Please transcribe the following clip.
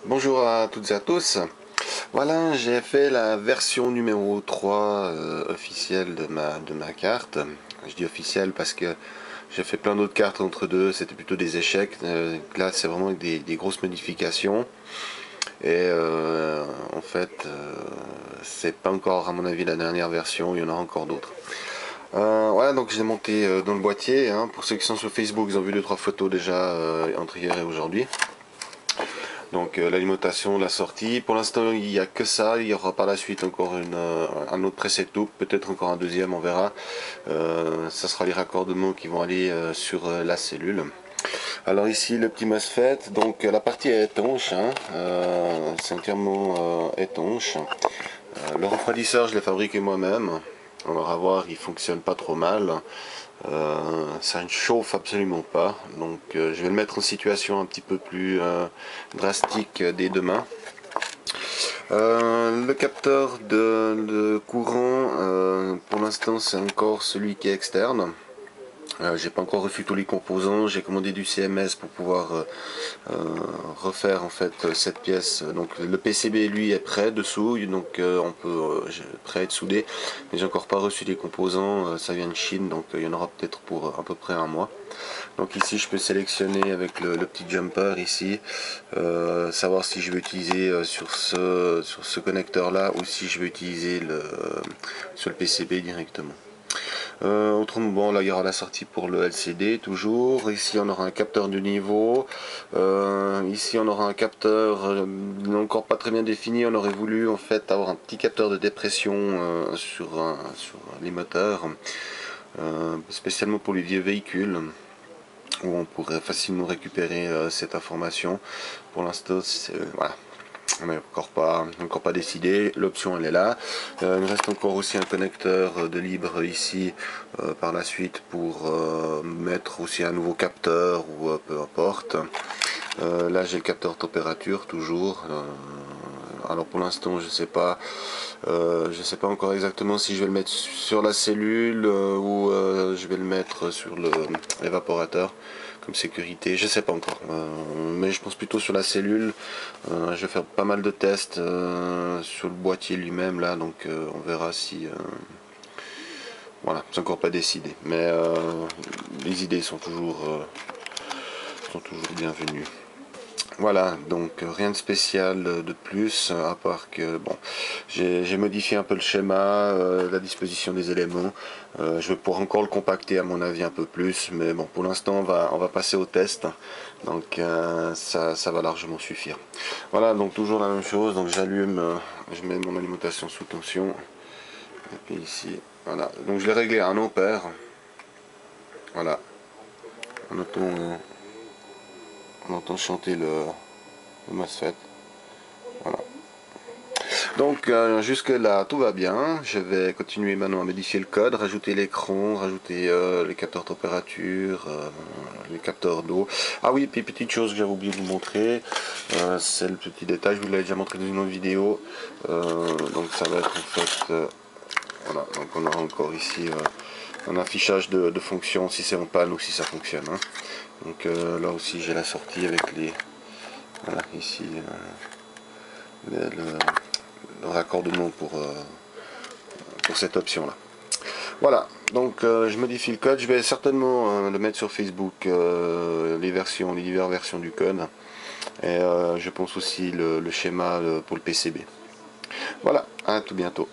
Bonjour à toutes et à tous. Voilà, j'ai fait la version numéro 3 officielle de ma carte. Je dis officielle parce que j'ai fait plein d'autres cartes entre deux, c'était plutôt des échecs. Là, c'est vraiment des grosses modifications. Et en fait, c'est pas encore, à mon avis, la dernière version, il y en aura encore d'autres. Voilà, donc je l'ai monté dans le boîtier. Hein. Pour ceux qui sont sur Facebook, ils ont vu 2-3 photos déjà entre hier et aujourd'hui. Donc l'alimentation, la sortie. Pour l'instant, il n'y a que ça. Il y aura par la suite encore un autre preset tout, peut-être encore un deuxième, on verra. Ça sera les raccordements qui vont aller sur la cellule. Alors ici, le petit MOSFET. Donc la partie est étanche. Hein, c'est entièrement étanche. Le refroidisseur, je l'ai fabriqué moi-même. On va voir, il fonctionne pas trop mal. Ça ne chauffe absolument pas, donc je vais le mettre en situation un petit peu plus drastique dès demain. Le capteur de courant, pour l'instant c'est encore celui qui est externe. J'ai pas encore reçu tous les composants, j'ai commandé du CMS pour pouvoir refaire en fait cette pièce. Donc le PCB lui est prêt dessous, donc on peut prêt à être soudé, mais j'ai encore pas reçu les composants, ça vient de Chine, donc il y en aura peut-être pour à peu près un mois. Donc ici je peux sélectionner avec le petit jumper ici, savoir si je veux utiliser sur ce connecteur là ou si je veux utiliser sur le PCB directement. Autrement, bon, là il y aura la sortie pour le LCD toujours. Ici on aura un capteur de niveau. Ici on aura un capteur encore pas très bien défini. On aurait voulu en fait avoir un petit capteur de dépression sur les moteurs, spécialement pour les vieux véhicules, où on pourrait facilement récupérer cette information. Pour l'instant, voilà. On n'est encore pas décidé, l'option elle est là. Il me reste encore aussi un connecteur de libre ici par la suite pour mettre aussi un nouveau capteur ou peu importe. Là j'ai le capteur température toujours. Alors pour l'instant je sais pas encore exactement si je vais le mettre sur la cellule ou je vais le mettre sur l'évaporateur comme sécurité, je sais pas encore, mais je pense plutôt sur la cellule. Je vais faire pas mal de tests sur le boîtier lui-même là, donc on verra si voilà, c'est encore pas décidé, mais les idées sont toujours bienvenues. Voilà, donc rien de spécial de plus, à part que bon, j'ai modifié un peu le schéma, la disposition des éléments. Je vais pouvoir encore le compacter à mon avis un peu plus, mais bon, pour l'instant on va passer au test, donc ça va largement suffire. Voilà, donc toujours la même chose, donc j'allume, je mets mon alimentation sous tension, et puis ici, voilà, donc je l'ai réglé à 1 ampère, voilà, on entend chanter le MOSFET. Voilà. Donc jusque là tout va bien. Je vais continuer maintenant à modifier le code, rajouter l'écran, rajouter les capteurs température, les capteurs d'eau. Ah oui, puis petite chose que j'avais oublié de vous montrer, c'est le petit détail, je vous l'avais déjà montré dans une autre vidéo. Donc ça va être en fait, voilà, donc on aura encore ici un affichage de fonction si c'est en panne ou si ça fonctionne. Hein. Donc là aussi j'ai la sortie avec les, voilà, ici le raccordement pour cette option là. Voilà, donc je modifie le code, je vais certainement le mettre sur Facebook, les diverses versions du code, et je pense aussi le schéma pour le PCB. Voilà, à tout bientôt.